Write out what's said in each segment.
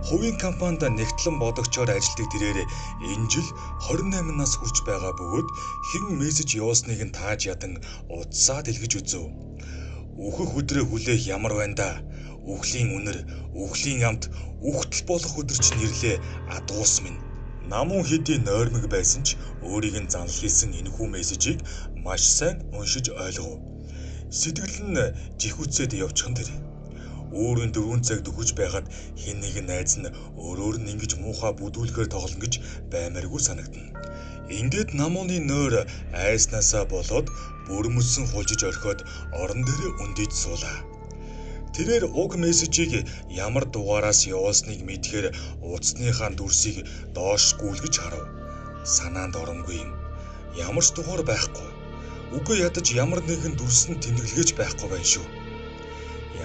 Хувийн компанид нэгтлэн бодогчоор ажилладаг тэрээр энэ жил 28 нас хүрч байгаа бөгөөд хэн мессеж явуулсныг нь тааж ядан утсаа дэлгэж үзв. Өөхөх өдрөө хүлээх ямар байна да? Үхлийн үнэр, үхлийн амт, үхтэл болох өдөр чинь ирлээ адуус минь. Намун хэдий нойрмог байсан ч өөрийг нь занал хийсэн энэхүү мессежийг маш сайн уншиж ойлгов. Сэтгэл нь жихүүцээд явчихсан тэр. Өөрийн 4 цаг дөхөж байхад хэн нэгэн найз нь өөрөөр нь ингэж муухай бүдүүлгээр тоглоно гэж баймааргүй санагдана. Ингээд намууны нойр айснаасаа болоод бүрмөсөн хулжиж орхиод орон дээр өндийд суулаа. Тэрээр уг мессежийг ямар дугаараас явуулсныг мэдхээр утасныхаа дүрсийг доош гүйлгэж харав. Санаанд оромгүй юм. Ямар ч дугаар байхгүй. Үгүй ядаж ямар нэгэн дүрсэн тэмдэглэж байхгүй байх шүү.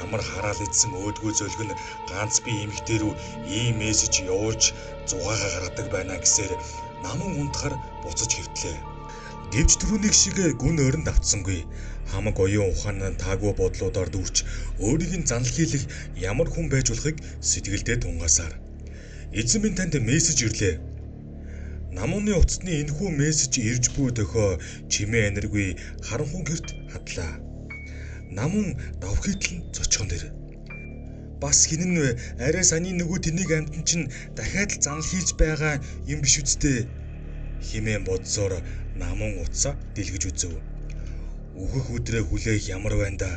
Ямар хараал идсэн өөдгөө зөлгөн ганц би эмэгтэй рүү ийм мессеж явуулж зугаагаа гаргадаг байна гэсээр намун унтахаар буцаж хэвтлээ. Гэвч түрүүнийг шиг гүн ойронд автсангүй. Хамаг оюун ухаан таагүй бодлуудаар дүүрч өөрийг нь занал хийлэх ямар хүн байж болохыг сэтгэлдээ тунгаасаар. Эзэн минь танд мессеж ирлээ. Намууны утасны энэхүү мессеж ирж буй дөхөө чимээ энергүй харанхуй гэрт хадлаа. Намун давхитлан зочхон дэр. Бас хинэн вэ? Арай саний нөгөө тэнийг амтэн чинь дахиад л занал хийж байгаа юм биш үсттэй. Химэн бодсоор намун утсаа дэлгэж үзв. Өөхөх өдрөө хүлээх ямар байна да?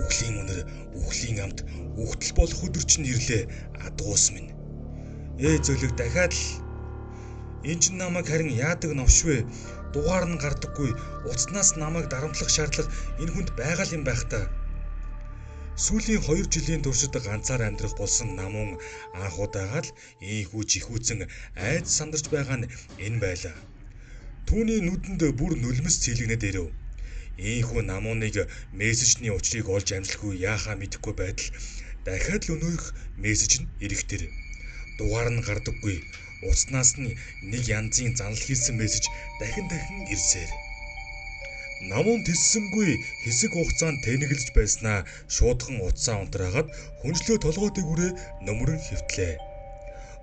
Үхлийн үнэр, үхлийн амт, үхтэл болох өдөр чинь ирлээ адуус минь. Зөлөг дахиад л энэ чинь намайг харин яадаг новш вэ? Дугаар нь гардаггүй, утаснаас намайг дарамтлах шаардлага энэ хүнд байгаа юм байх та. Сүүлийн 2 жилийн туршид ганцаар амьдрах болсон намун анх удаага л ийхүү жихүүцэн айд сандарч байгаа нь энэ байлаа. Түүний нүдэнд бүр нулимс цэлэгнээд ирэв. Ийхүү намууныг мессежний учрыг олж амжилгүй яахаа мэдэхгүй байтал дахиад л өнөөх мессеж нь ирэхтэр. Дугаар нь гардаггүй. Утаснаас нь нэг янзын занал хийсэн мессеж дахин ирсээр. Намун тэссэнгүй хэсэг хугацаанд тэнэглэж байснаа шуудхан утсаа унтраагаад хүнжлөө толгойд хүрээ нөмрөн хэвтлээ.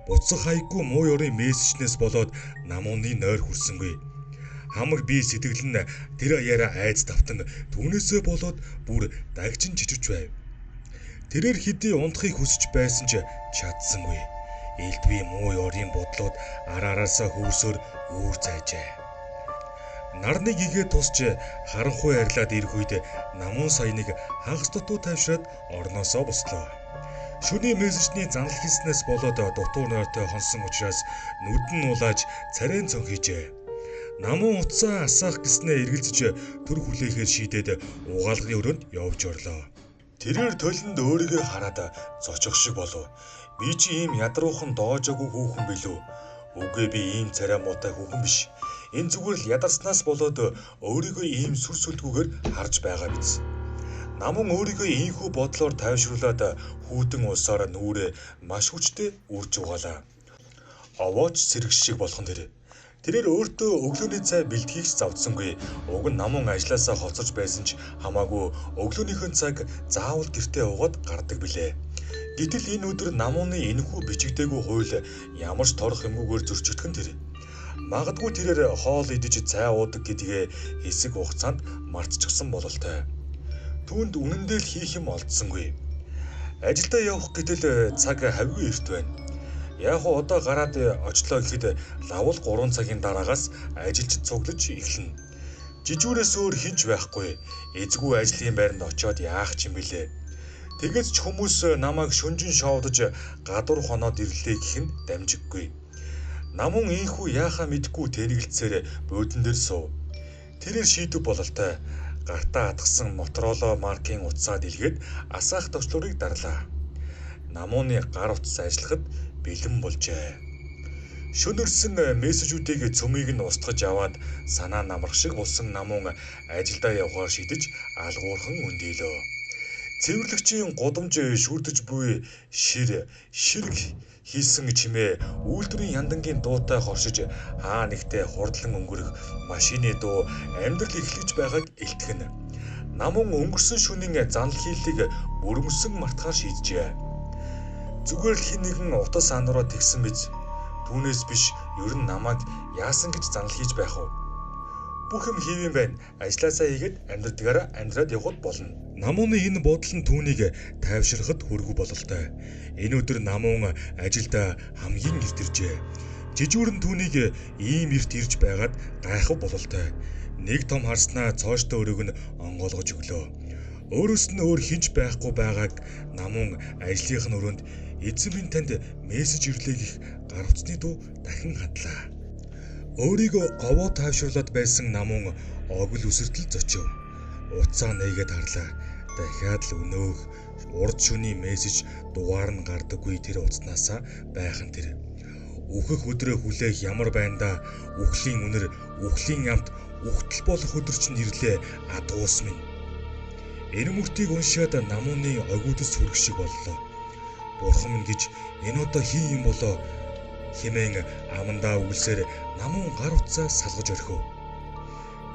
Буцах хаяггүй муу ёрын мессежнээс болоод намууны нойр хүрсэнгүй. Хамаг би сэтгэл нь тэр аяараа айц давтан түүнээсээ болоод бүр дагчин чичвч байв. Тэрээр хэдий унтахыг хүсэж байсан ч чадсангүй. Элдвээ муу ёрын бодлоод араасаа хөөсөөр өөр зайжээ. Нарныг игээ тусч харанхуй арилаад ирэх үед намун саяныг хагас дутуу тавьшраад орноосоо буслоо. Шөнийн мессежний занал хийснээс болоод дутуу нойртой хонсон учраас нүд нь улааж царайн цонхижээ. Намун утсаа асаах гэснээ эргэлзэж төр хүлээхээр шийдээд угаалгын өрөөнд явж орлоо. Тэрээр толинд өөрийгөө хараад зочих шиг болов. Би чи ийм ядруухан доожоогүй хүүхэн билүү? Үгүй би ийм царай муутай хүүхэн биш. Энэ зүгээр л ядарснаас болоод өөрийгөө ийм сүр сүлгүүгээр харж байгаа биз. Намун өөрийгөө ийхүү бодлоор тайвшруулад хүүтэн улсаар нүрээ маш хүчтэй үрж угаалаа. Овооч сэрэгч шиг болгон тэрээр өөртөө өглөөний цай бэлтгийгч завдсангүй. Уг нь намун ажилласаа хоцорж байсан ч хамаагүй өглөөнийхөө цаг заавал гэртээ уугаад гардаг билээ. Гэтэл энэ өдөр намууны энэхүү бичигдээгүй хууль ямар ч торох юмгүйгээр зөрчигдөх нь магадгүй тэрээр хоол идэж цай уудаг гэдгээ хэсэг хугацаанд мартчихсан бололтой. Түүнд үнэндээ л хийх юм олдсонгүй. Ажилдаа явах гэтэл цаг хавьгүй эрт байна. Яг одоо гараад очлоо гэхэд лавл 3 цагийн дараагаас ажилч цуглаж эхэлнэ. Жижүүрээс өөр хинч байхгүй. Эзгүй ажлын байранд очиод яах ч юм бэлээ. Тэгээс ч хүмүүс намайг шүнжин шоудаж гадуур хоноод ирлээ гэх нь дамжиггүй. Намун ийхүү яахаа мэдгүй тэнэгэлцээр буудан дээр суув. Тэрээр шийдв бололтой. Гартаа хатгсан Motorola маркийн утсаа дэлгээд асаах төвчлөрийг дарлаа. Намууны гар утас ажиллахад бэлэн болжээ. Шөнөрсөн мессежүүдийг цөмийг нь устгаж аваад санаа намрах шиг болсон намун ажилдаа явахаар шийдэж алгуурхан өндийлөө. Цэвэрлэгчийн гудамж шүрдэж буй ширэг хийсэн чимээ үйлдвэрийн яндангийн дуутай хоршиж хаа нэгтээ хурдлан өнгөрөх машины дуу амьдрал эхлэж байгааг илтгэнэ. Намун өнгөрсөн шөнийн занал хийлийг бүрмөсөн мартахаар шийджээ. Зүгээр л хэн нэгэн утас анураа тэгсэн биз. Түүнээс биш ер нь намайг яасан гэж занал хийж байх вэ? Бүх юм хийвэн байна. Ажлаасаа хийгээд амьдраад явход болно. Намууны энэ бодол нь түүнийг тайвширхад хүргүү бололтой. Энэ өдөр намуун ажилдаа хамгийн эрт иржээ. Жижүүрэн түүнийг ийм эрт ирж байгаад гайхав бололтой. Нэг том харснаа цооштой өрөөг нь онгоолгож өглөө. Өөрөөс нь өөр хинч байхгүй байгааг намуун ажлынх нь өрөөнд эзэн минь танд мессеж ирлээ гэх гар утасны дуу дахин хадлаа. Өөрийгөө говоо тайвшруулад байсан намуун огл үсэртэл зочив. Утсаа нээгээд харлаа. Дахиад л өнөөх урд шөнийн мессеж дугаар нь гардаггүй тэр утаснасаа байхан тэр. Үхэх өдрөө хүлээх ямар байндаа үхлийн үнэр, үхлийн амт, үхтэл болох өдөр чинь ирлээ адуус минь. Энэ мөртийг уншаад намууны огиудас хүрэх шиг боллоо. Бурхан минь гэж энэ одоо хин юм болоо хэмээн амандаа үглсээр намуун гар утсаа салгаж орхив.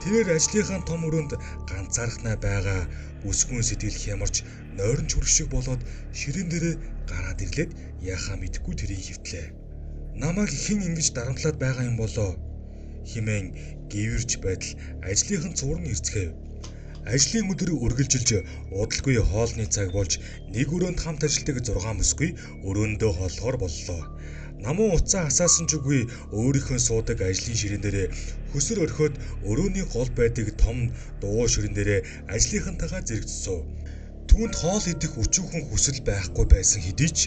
Тэрээр ажлынхаа том өрөөнд ганцаархнаа байгаа бүсгүйн сэтгэл хямарч нойрон чүрх шиг болоод ширээн дээрээ гараад ирлээд яхаа мэдгүй тэрийг хөвтлээ. Намайг хэн ингэж дарамтлаад байгаа юм болоо хэмээн гівэрч байтал ажлынхан цувран ирцгээв. Ажлын өдөр үргэлжилж удалгүй хоолны цаг болж нэг өрөөнд хамт ажилладаг 6 бүсгүй өрөөндөө холлохоор боллоо. Намуун утсаа асаасан ч үгүй өөрийнхөө суудаг ажлын ширээн дээрээ хөсөр орхиод өрөөний гол байдаг том дуу ширээн дээрээ ажлынхантайгаа зэрэгцсөв. Түүнд хоол идэх өчүүхэн хүсэл байхгүй байсан хэдий ч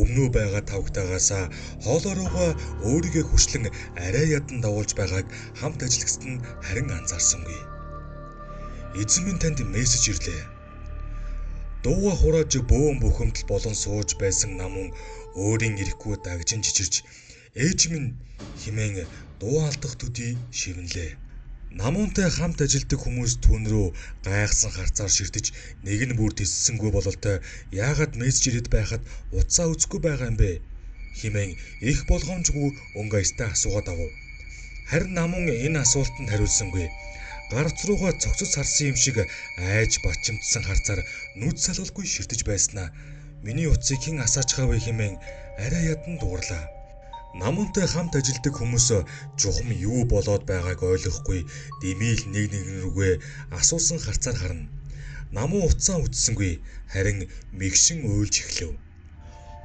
өмнөө байгаа тавгтаагаасаа хоолоороо өөрийгөө хүчлэн арай ядан давуулж байгааг хамт ажиллагчид нь харин анзаарсангүй. Эзэн минь танд мессеж ирлээ. Дууга хурааж бөөн бухимдал болон сууж байсан намун өөрийн ирэхгүй дагжин жижирч ээж минь хэмээн дуу алдах төдий шивнэлээ. Намуунтай хамт ажилдаг хүмүүс түүн рүү гайхсан харцаар ширтэж нэг нь бүр тэссэнгүй бололтой яагаад мессеж ирээд байхад утсаа үзэхгүй байгаа юм бэ хэмээн их болгоомжгүй өнгөйстэй асуугаад авав. Харин намуун энэ асуултанд хариулсангүй. Гар утас руугаа цогцос харсан юм шиг айж бачимдсан харцаар нүд салгалгүй ширтэж байснаа миний утсыг хэн асаачхаа вэ хэмээн арай ядан дуурлаа. Намуунтай хамт ажилдаг хүмүүс жухам юу болоод байгааг ойлгохгүй дэмийл нэг рүүгээ асуусан харцаар харна. Намуу утсаа үтсэнгүй харин мэгшин уйлж эхлэв.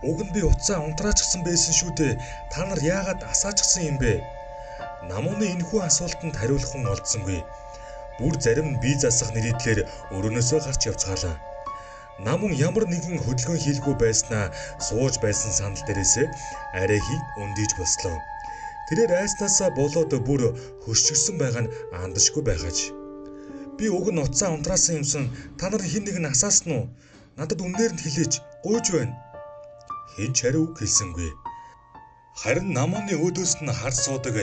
Уг нь би утсаа унтраачсан байсан шүү дээ. Та нар яагаад асаачсан юм бэ? Намууны энэхүү асуултанд хариулах хүн олдсонгүй. Бүр зарим нь бие засах нэрийдлэр өрөөнөөсөө гарч явцгаалаа. Намун ямар нэгэн хөдөлгөөн хийлгүй байснаа сууж байсан сандал дээрээсээ арайхийг өндийж бослоо. Тэрээр айснаасаа болоод бүр хөшчгсөн байгаа нь андашгүй байгаач. Би уг нь утсаа унтраасан юмсан та нарын хэн нэг нь асаасан уу? Надад үнээр нь хэлээч гуйж байна. Хэн ч хариу хэлсэнгүй. Харин намууны өөдөөс нь хар суудаг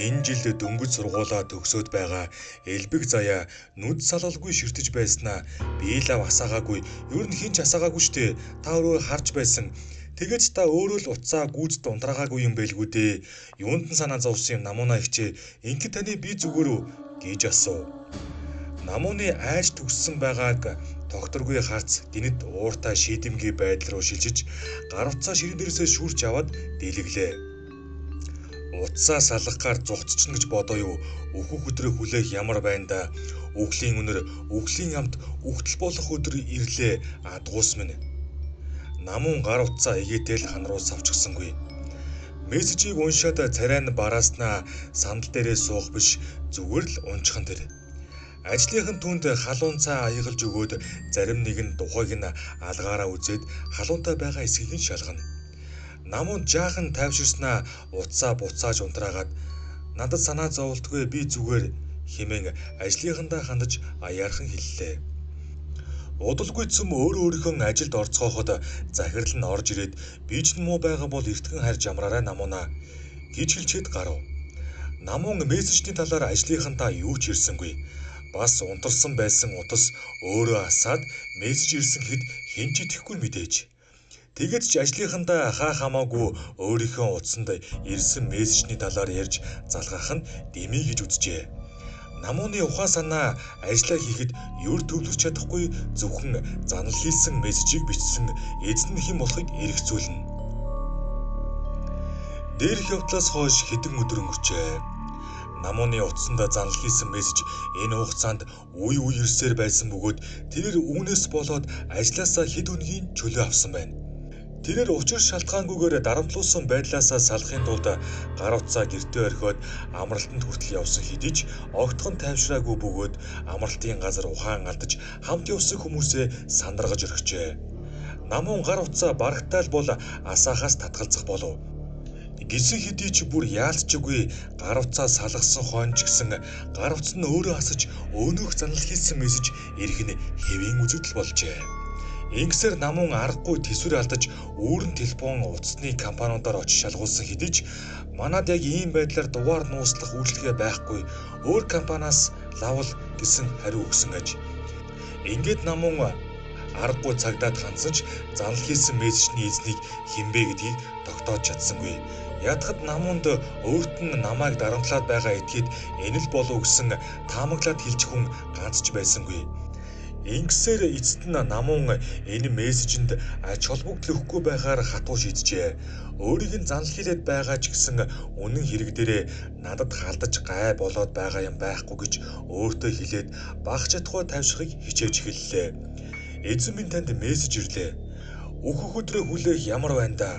энэ жил дөнгөж сургуулаа төгсөөд байгаа элбэг заяа нүд салгалгүй ширтэж байснаа би л асаагаагүй ер нь хинч асаагаагүй штэ та өөрөө харж байсан тэгээд та өөрөө л утсаа гүйцэд унтраагаагүй юм байлгүй дээ юунд нь санаа зовсон юм намуунаа ихчээ ингээд таны би зүгээр үү гэж асуув. Намууны айж төгссөн байгааг тогтворгүй харц гинэд ууртай шийдэмгий байдал руу шилжиж гар утсаа ширэн дээрээсээ шүрч аваад дийлэглээ. Утсаа салгахаар зугтчихно гэж бодоо юу? Өөхөх өдрөө хүлээх ямар байндаа үхлийн үнэр, үхлийн амт, үхтэл болох өдөр ирлээ адгуус минь. Намуун гар утсаа эгээтэл хан руу савчгсангүй. Мессежийг уншаад царай нь барааснаа сандал дээрээ суух биш зүгээр л унчхан тэр. Ажлынхан түүнд халуун цай аягалж өгөөд зарим нэг нь тухайг нь алгаараа үзээд халуунтай байгаа эсгийг нь шалгана. Намуун жаахан тайвширснаа утсаа буцааж унтраагаад надад санаа зовлтгүй би зүгээр хэмээн ажлынхандаа хандаж аяархан хэллээ. Удалгүй цөм өөрийнхөө ажилд орцгооход захирал нь орж ирээд би ч муу байгаа бол эртхэн харж амраарай намуунаа гэж хэлчихэд гарав. Намуун мессежний талаар ажлынхандаа юу ч ирсэнгүй. Бас унтарсан байсан утас өөрөө асаад мессеж ирсэн хэд хэн ч итгэхгүй мэдээж. Тэгээд ч ажлынхандаа хаа хамаагүй өөрийнхөө утсанд ирсэн мессежний талаар ярьж залгаах нь дэмий гэж үзжээ. Намууны ухаан санаа ажиллаа хийхэд юр төвлөрч чадахгүй зөвхөн занал хийсэн мессежийг бичсэн эзэн хэн болохыг эргцүүлнэ. Дээрх явдлаас хойш хэдэн өдөр өнгөрчээ. Намууны утсанд занал хийсэн мессеж энэ хугацаанд үе үерсээр байсан бөгөөд тэрээр үүнээс болоод ажлаасаа хэд өдрийн чөлөө авсан байна. Тэрээр учир шалтгаангүйгээр дарамтлуулсан байдлаасаа салахын тулд гар утсаа гэртээ орхиод амралтанд хүртэл явсан хэдий ч огтхон тайвшраагүй бөгөөд амралтын газар ухаан алдаж хамт явсан хүмүүсээ сандаргаж орхижээ. Намуун гар утсаа барагтаал бол асаахаас татгалзах болов. Гисэн хэдий ч бүр яалтчгүй гар утсаа салгасан хойно ч гэсэн гар утас нь өөрөө асаж өөнөөх занал хийсэн мессеж ирэх нь хэвийн үзэгдэл болжээ. Ингэсээр намуун аргагүй тэсвэр алдаж өөрн телефон утасны компаниудаар очиж шалгуулсан хэдий ч манад яг ийм байдлаар дугаар нууцлах үйлдэлгээ байхгүй өөр компаниас лавл гэсэн хариу өгсөн аж. Ингээд намуун аргагүй цагдаад хандсан ч занал хийсэн мессежний эзнийг хинбэ гэдгийг тогтоож чадсангүй. Ядахад намуунд өөрт нь намайг дарамтлаад байгаа этгээд энэ л болов гэсэн таамаглаад хэлж хүн ганц ч байсангүй. Ингэсээр эцэст нь намуун энэ мессежинд ач холбогдол өгөхгүй байхаар хатуу шийджээ. Өөрийг нь занал хийлээд байгаа ч гэсэн үнэн хэрэг дээрээ надад халдаж гай болоод байгаа юм байхгүй гэж өөртөө хэлээд баг чадхуй тавьшихыг хичээж эхэллээ. Эзэн минь танд мессеж ирлээ. Өөхөх өдрөө хүлээх ямар байна да?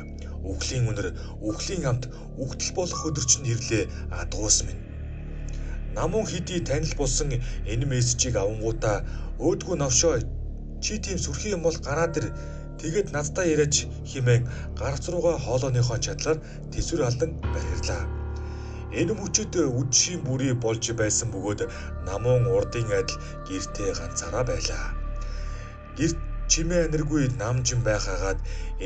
Үхлийн үнэр, үхлийн амт, үхтэл болох өдөр чинь ирлээ адуус минь. Намуун хэдий танил болсон энэ мессежийг авангуудаа өөдгөө навшоо чи тийм сүрхий юм бол гараад ир тэгээд надтай яриач хэмээн гарц руугаа хоолойныхоо чадлаар тэсвэр алдан барьрлаа. Энэ мөчөд үдшийн бүрий болж байсан бөгөөд намуун урдын адил гэртээ ганцаараа байлаа. Гэрт чимээ аниргүй намжин байхаагаад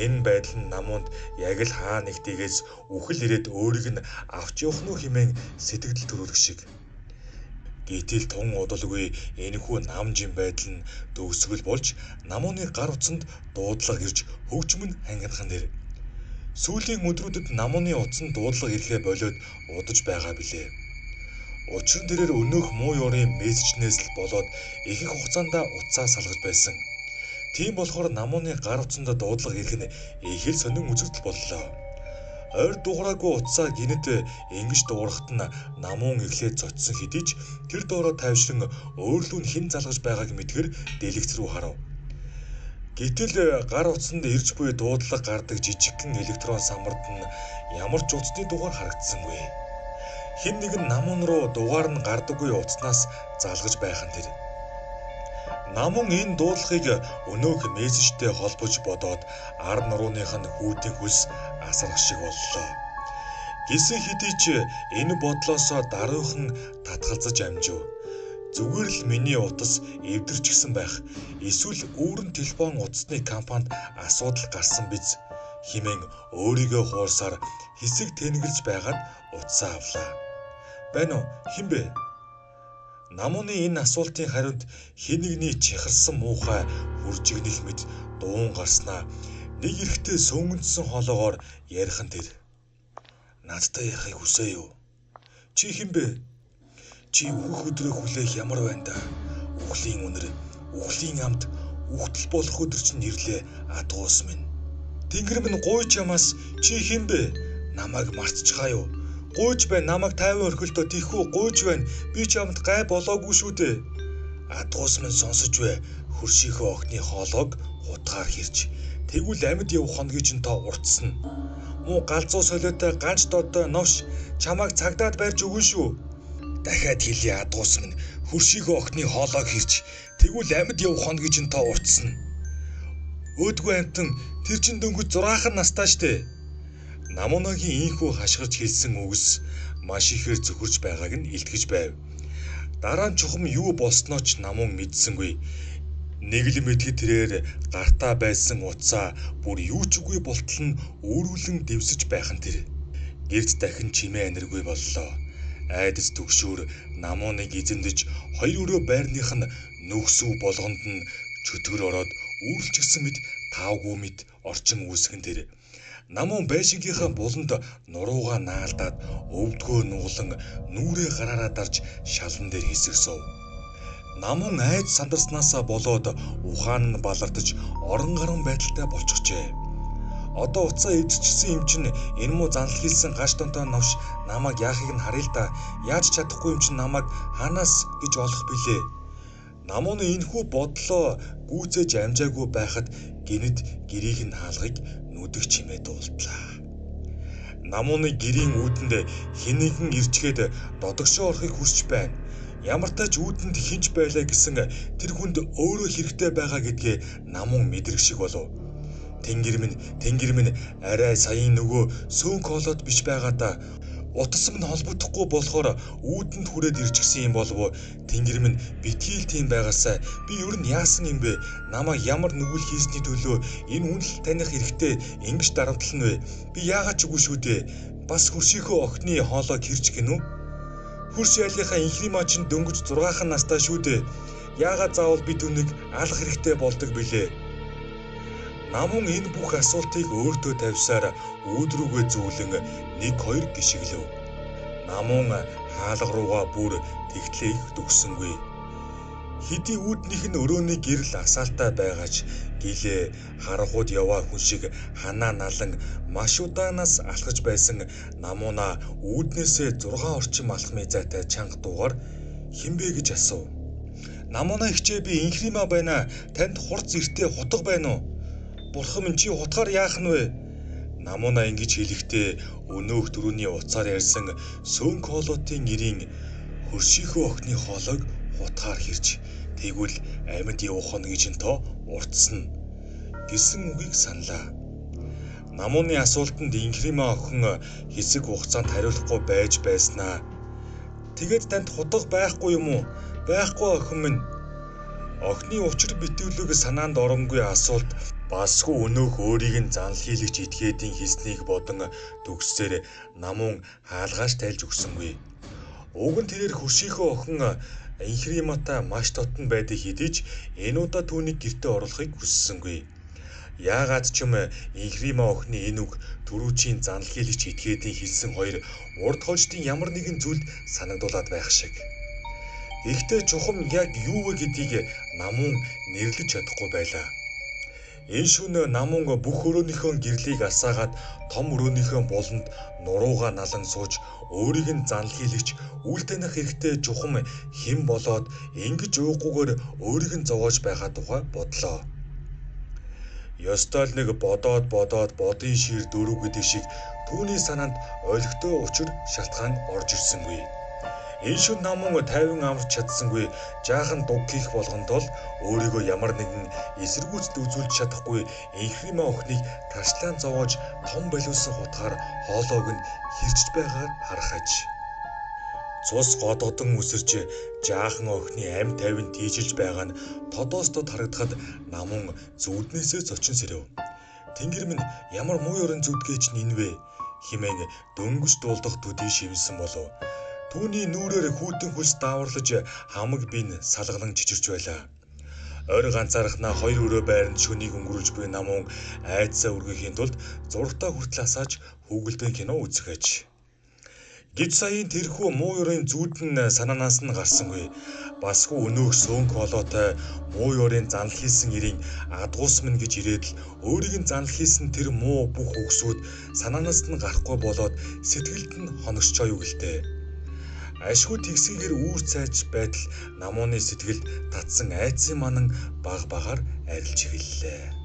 энэ байдал нь намуунд яг л хаа нэгтгээс үхэл ирээд өөрийг нь авч явах нь хэмээн сэтгэл төрүүлэх шиг. Гэтэл тун удалгүй энэхүү намжин байдал нь төгсгөл болж намууны гар утсанд дуудлага ирж хөгжмөн хангинхан нэр. Сүүлийн өдрүүдэд намууны утсанд дуудлага ирэхээ болоод удаж байгаа билээ. Учир нь тэрээр өнөөх муу ёрын мессежнээс л болоод их хугацаанд утсаа салгаж байсан. Тийм болохоор намууны гар утсанд дуудлага ирэх нь их л сонин үзэгдэл боллоо. Ойр дуурайгүй утсаа гинэт ингэж дуурахт нь намуун эхлээд зочсон хэдий ч тэр доороо тайвшран өөрлөө нь хэн залгаж байгааг мэдгэр дэлгэц рүү харав. Гэтэл гар утсанд ирж буй дуудлага гардаг жижигхэн электрон самбарт нь ямар ч утасны дугаар харагдсангүй. Хэн нэгэн намуун руу дугаар нь гардаггүй утаснаас залгаж байх нь тэр. Намуун энэ дуудлагыг өнөөх мессежтэй холбож бодоод ар нурууных нь хүүтийн хөлс асарх шиг боллоо. Гисэн хэдий ч энэ бодлоосоо даруйхан татгалзаж амжив. Зүгээр л миний утас эвдэрчгсэн байх. Эсвэл өөрн телефон утасны компанид асуудал гарсан биз хэмээн өөрийгөө хуурсаар хэсэг тэнэглэж байгаад утсаа авлаа. Байна уу? Хэн бэ? Намууны энэ асуултын хариунд хэн нэгний чихарсан муухай хүржигнэх мэт дуун гарснаа нэг эрэхтэй сөнгөнцсөн хоолоогоор ярихан тэр. Надтай ярихыг хүсэе юу? Чи хэн бэ? Чи өөх өдрөө хүлээх ямар байна да? Үхлийн үнэр, үхлийн амт, үхтэл болох өдөр чинь ирлээ адуус минь. Тэнгэр минь гуйж ямаас чи хэн бэ? Намайг мартчихаа юу? Гуйж бай, намайг 50 орхилдоо тийхүү гуйж байна. Би ч амт гай болоогүй шүү дээ. Адуус минь сонсож бай. Хөршийнхөө огтны хоолойг хутгаар хэрж. Тэгвэл амьд явах хоногийн чинь тоо уртсна. Муу галзуу солиотой ганц додой новш чамайг цагдаад барьж өгнө шүү. Дахиад хэлье адуус минь хөршийнхөө огтны хоолойг хэрж. Тэгвэл амьд явах хоногийн чинь тоо уртсна. Өөдгөө амтан тэр чин дөнгөж 6 настай штэ. Намуунагийн ийхүү хашгирч хэлсэн үгс маш ихээр зөвхөрч байгааг нь илтгэж байв. Дараа нь чухам юу болсноо ч намуун мэдсэнгүй. Нэг л мэдхэд тэрээр гартаа байсан утсаа бүр юу ч үгүй болтол нь өөрүүлэн дэвсэж байх нь тэр. Гэрт дахин чимээ аниргүй боллоо. Айдас төгшөөр намууныг эзэмдэж хоёр өрөө байрных нь нүгсүү болгонд нь чөтгөр ороод үүрлжсэн мэт таавгүй мэт орчин үүсгэн тэр. Намуун байшингийнхаа буланд нуруугаа наалдаад өвдгөө нуглан нүрээ гараараа дарж шалан дээр хэсэгсөв. Намуун айд сандарснаасаа болоод ухаан нь балардаж орон гарan байдалтай болчихжээ. Одоо уцаа эвдчихсэн юм чинь энэ муу занал хийсэн гаш донтой новш намайг яахыг нь харъя л да. Яаж чадахгүй юм чинь намайг ханаас гэж олох билээ. Намууны энэхүү бодлоо гүйцээж амжаагүй байхад гинэд гэрийг нь хаалгыг нүдэх чимээ дуулдлаа. Намууны гэрийн үүдэнд хэнийгэн ирчгээд додогшоо орохыг хүсч байна. Ямар ч тач үүдэнд хинч байлаа гэсэн тэр хүнд өөрөө хэрэгтэй байгаа гэдгээ намун мэдрэх шиг болов. Тэнгэр минь арай саяын нөгөө сөөн колод биш байгаа да. Утас минь холбогдохгүй болохоор үүдэнд хүрээд ирчихсэн юм болов. Тэнгэр минь битгийл тийм байгаасаа би ер нь яасан юм бэ? Намайг ямар нүгэл хийсний төлөө энэ үнэл таних хэрэгтэй ингэж дарамтлана вэ? Би яагаад ч үгүй шүү дээ. Бас хөршийнхөө охины хоолойг хэрч гинүү? Хөрш ялгийнхаа инхримаа чинь дөнгөж 6хан настай шүү дээ. Яагаад заавал би түүнийг алах хэрэгтэй болдог билээ? Намун энэ бүх асуултыг өөртөө тавьсаар өөдрүүгээ зүүлэн 1-2 гიშгэлв. Намун хаалга руугаа бүр тэгтлээ их дүгсэнгүй. Хэдий үүднийх нь өрөөний гэрэл асаалтай байгаач гэлээ харахууд яваа хүн шиг ханаа налан маш удаанаас алхаж байсан намууна үүднээсээ 6 орчим алхмын зайтай чанга дуугаар хинбэ гэж асуув. Намууна ихчээ би инхримаа байна. Танд хурц эртээ хутга байна уу? Бурхан минь чи хутгаар яах нь вэ? Намууна ингэж хэлэхдээ өнөөх дөрөвний уцаар ярьсан сөөн колотын нэрийн хөршийнхөө охины хоолойг хутгаар хэрж тэгвэл амьд явах нь гэж нь то урдсан гэсэн үгийг саналаа. Намууны асуултанд инхримаа охин хэсэг хугацаанд хариулахгүй байж байснаа. Тэгээд танд хутга байхгүй юм уу? Байхгүй охин минь. Охины учир битүүлэг санаанд оронгүй асуулт басгүй өнөөх өөрийг нь занл хийлэгч этгээдийн хийснийг бодон төгссөөр намун хаалгааш тайлж өгсөнгүй. Уг нь тэрээр хөршийнхөө охин инхриматай маш дотн байдаг хэдий ч энэ удаа түүнийг гэртээ оруулахыг хүссэнгүй. Яагаад ч юм инхримаа охины энэ үг түрүүчийн занл хийлэгч этгээдийн хэлсэн хоёр урд хождын ямар нэгэн зүйлд санагдуулаад байх шиг. Гэхдээ чухам яг юу вэ гэдгийг намун нэрлэж чадахгүй байлаа. Энэ шөнө намун бүх өрөөнийхөө гэрлийг асаагаад том өрөөнийхөө болонд нурууга налан сууж өөрийг нь занл хийлэгч үл таних хэрэгтэй чухам хэн болоод ингэж уугүйгээр өөрийг нь зовоож байгаа тухай бодлоо. Ёстой л нэг бодоод бодын шир дөрөв гэдэг шиг түүний санаанд ойлгохтой учир шалтгаан орж ирсэнгүй. Энэ шүн намун тайван амарч чадсангүй жаахан дуг хийх болгонд бол өөрийгөө ямар нэгэн эсэргүүцэд үзүүлж чадахгүй инхримаа охиныг тарчлаан зовоож том болиулсан хутгаар хоолойг нь хэрчж байгааг харах аж. Цус годгодон үсэрч жаахан охины амь тайван тийжилж байгаа нь тодоос тод харагдахад намун зүуднээсээ зочин сэрэв. Тэнгэр минь ямар муу ёрон зүудгээч энэ вэ хэмээн дөнгөж дуулдах төдий шивсэн болов. Түүний нүрээр хүүтэн хөлс дааварлаж хамаг бин салгалан чичирч байлаа. Ойр ганцаархнаа хоёр өрөө байранд шөнийг өнгөрүүлж буй намун айдсаа үргэхийн тулд зургатаа хүртэл асааж хүүгэлдэн кино үзэх аж. Гэж саяын тэрхүү муу ёрын зүудэн санаанаас нь гарсангүй. Басгүй өнөөх сөөн колотой муу ёрын занл хийсэн ирийн адгуус минь гэж ирээд л өөрийг нь занл хийсэн тэр муу бүх үгсүүд санаанаас нь гарахгүй болоод сэтгэлд нь хоногчоо юу гэлтэй. Ашгүй тэгсгээр үүр цайж байтал намууны сэтгэлд татсан айцын манан баг багаар арилж эхэллээ.